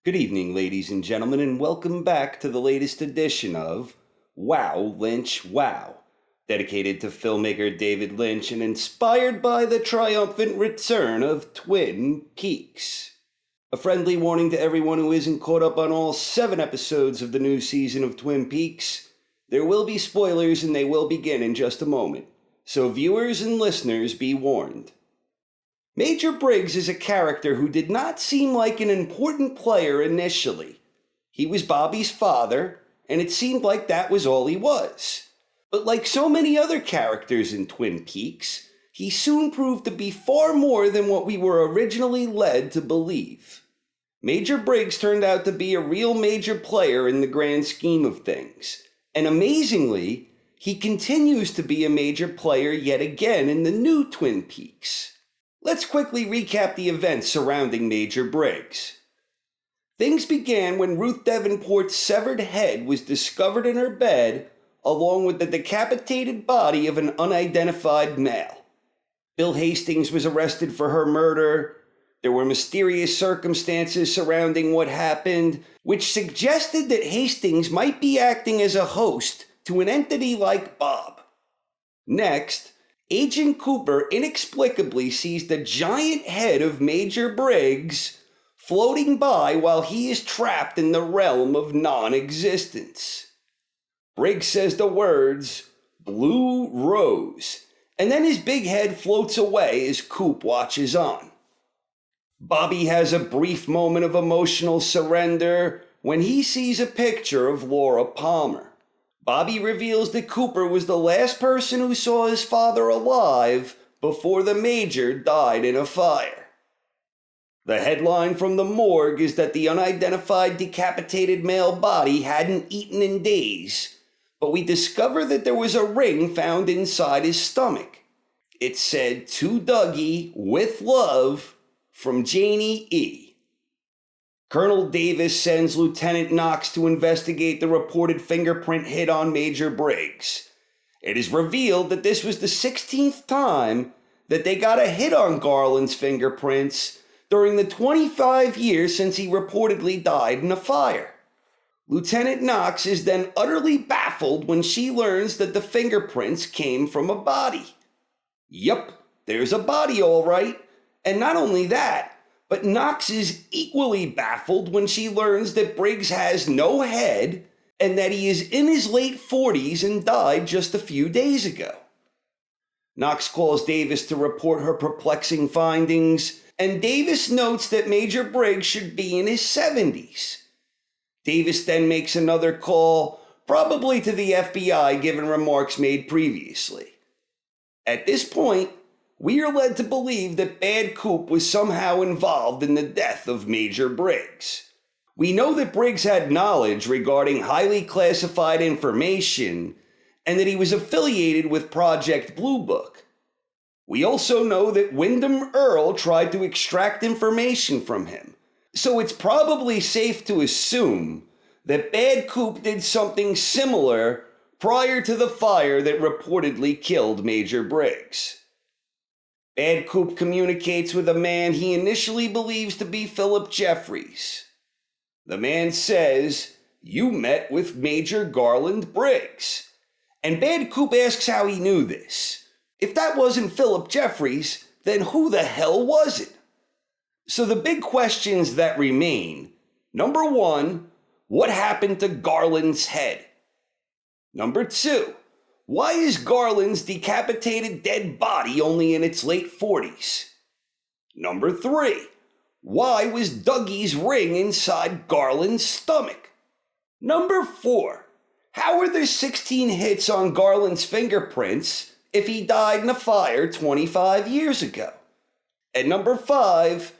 Good evening, ladies and gentlemen, and welcome back to the latest edition of Wow, Lynch, Wow, dedicated to filmmaker David Lynch and inspired by the triumphant return of Twin Peaks. A friendly warning to everyone who isn't caught up on all 7 episodes of the new season of Twin Peaks. There will be spoilers and they will begin in just a moment, so viewers and listeners be warned. Major Briggs is a character who did not seem like an important player initially. He was Bobby's father, and it seemed like that was all he was. But like so many other characters in Twin Peaks, he soon proved to be far more than what we were originally led to believe. Major Briggs turned out to be a real major player in the grand scheme of things, and amazingly, he continues to be a major player yet again in the new Twin Peaks. Let's quickly recap the events surrounding Major Briggs. Things began when Ruth Davenport's severed head was discovered in her bed, along with the decapitated body of an unidentified male. Bill Hastings was arrested for her murder. There were mysterious circumstances surrounding what happened, which suggested that Hastings might be acting as a host to an entity like Bob. Next, Agent Cooper inexplicably sees the giant head of Major Briggs floating by while he is trapped in the realm of non-existence. Briggs says the words, "Blue Rose," and then his big head floats away as Coop watches on. Bobby has a brief moment of emotional surrender when he sees a picture of Laura Palmer. Bobby reveals that Cooper was the last person who saw his father alive before the Major died in a fire. The headline from the morgue is that the unidentified decapitated male body hadn't eaten in days, but we discover that there was a ring found inside his stomach. It said, "To Dougie, with love, from Janie E." Colonel Davis sends Lieutenant Knox to investigate the reported fingerprint hit on Major Briggs. It is revealed that this was the 16th time that they got a hit on Garland's fingerprints during the 25 years since he reportedly died in a fire. Lieutenant Knox is then utterly baffled when she learns that the fingerprints came from a body. Yup, there's a body all right, and not only that, but Knox is equally baffled when she learns that Briggs has no head and that he is in his late 40s and died just a few days ago. Knox calls Davis to report her perplexing findings, and Davis notes that Major Briggs should be in his 70s. Davis then makes another call, probably to the FBI given remarks made previously. At this point, we are led to believe that Bad Coop was somehow involved in the death of Major Briggs. We know that Briggs had knowledge regarding highly classified information and that he was affiliated with Project Blue Book. We also know that Wyndham Earle tried to extract information from him, so it's probably safe to assume that Bad Coop did something similar prior to the fire that reportedly killed Major Briggs. Bad Coop communicates with a man he initially believes to be Philip Jeffries. The man says, "You met with Major Garland Briggs." And Bad Coop asks how he knew this. If that wasn't Philip Jeffries, then who the hell was it? So the big questions that remain. Number 1, what happened to Garland's head? Number 2, why is Garland's decapitated dead body only in its late 40s? Number 3, why was Dougie's ring inside Garland's stomach? Number 4, how are there 16 hits on Garland's fingerprints if he died in a fire 25 years ago? And number 5,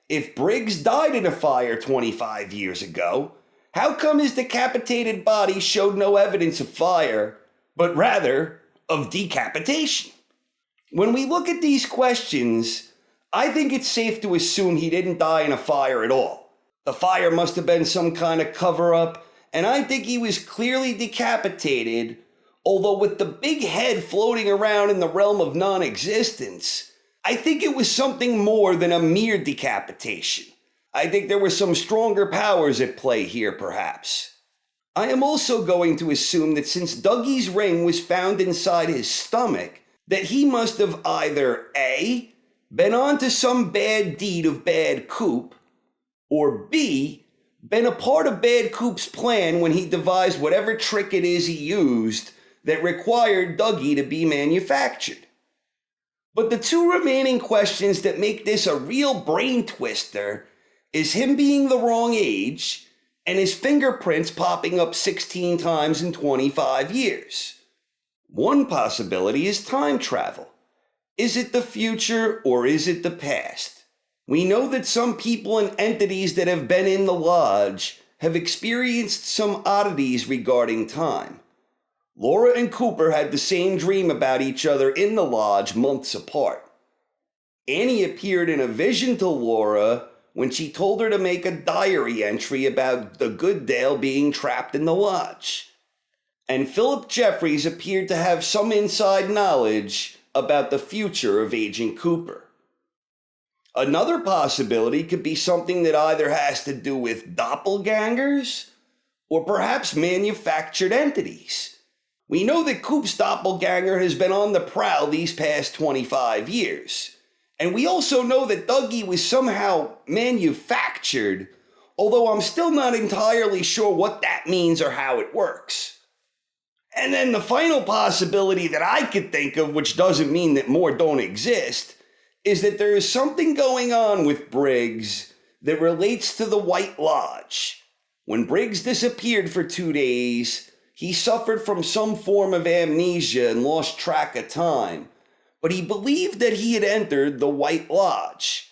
if Briggs died in a fire 25 years ago, how come his decapitated body showed no evidence of fire, but rather of decapitation? When we look at these questions, I think it's safe to assume he didn't die in a fire at all. The fire must have been some kind of cover-up, and I think he was clearly decapitated, although with the big head floating around in the realm of non-existence, I think it was something more than a mere decapitation. I think there were some stronger powers at play here, perhaps. I am also going to assume that since Dougie's ring was found inside his stomach, that he must have either A, been onto some bad deed of Bad Coop, or B, been a part of Bad Coop's plan when he devised whatever trick it is he used that required Dougie to be manufactured. But the two remaining questions that make this a real brain twister is him being the wrong age and his fingerprints popping up 16 times in 25 years. One possibility is time travel. Is it the future or is it the past? We know that some people and entities that have been in the lodge have experienced some oddities regarding time. Laura and Cooper had the same dream about each other in the lodge months apart. Annie appeared in a vision to Laura when she told her to make a diary entry about the Gooddale being trapped in the lodge. And Philip Jeffries appeared to have some inside knowledge about the future of Agent Cooper. Another possibility could be something that either has to do with doppelgangers or perhaps manufactured entities. We know that Coop's doppelganger has been on the prowl these past 25 years. And we also know that Dougie was somehow manufactured, although I'm still not entirely sure what that means or how it works. And then the final possibility that I could think of, which doesn't mean that more don't exist, is that there is something going on with Briggs that relates to the White Lodge. When Briggs disappeared for 2 days, he suffered from some form of amnesia and lost track of time, but he believed that he had entered the White Lodge.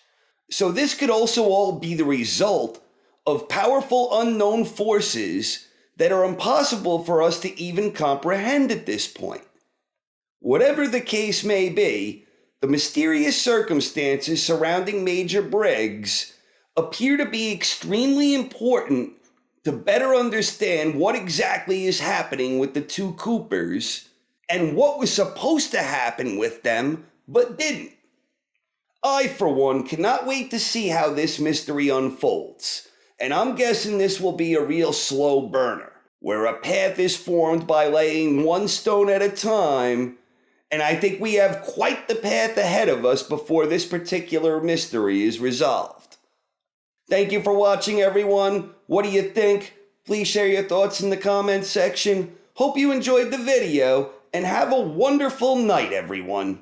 So this could also all be the result of powerful unknown forces that are impossible for us to even comprehend at this point. Whatever the case may be, the mysterious circumstances surrounding Major Briggs appear to be extremely important to better understand what exactly is happening with the two Coopers and what was supposed to happen with them but didn't. I, for one, cannot wait to see how this mystery unfolds, and I'm guessing this will be a real slow burner, where a path is formed by laying one stone at a time, and I think we have quite the path ahead of us before this particular mystery is resolved. Thank you for watching, everyone. What do you think? Please share your thoughts in the comments section. Hope you enjoyed the video, and have a wonderful night, everyone.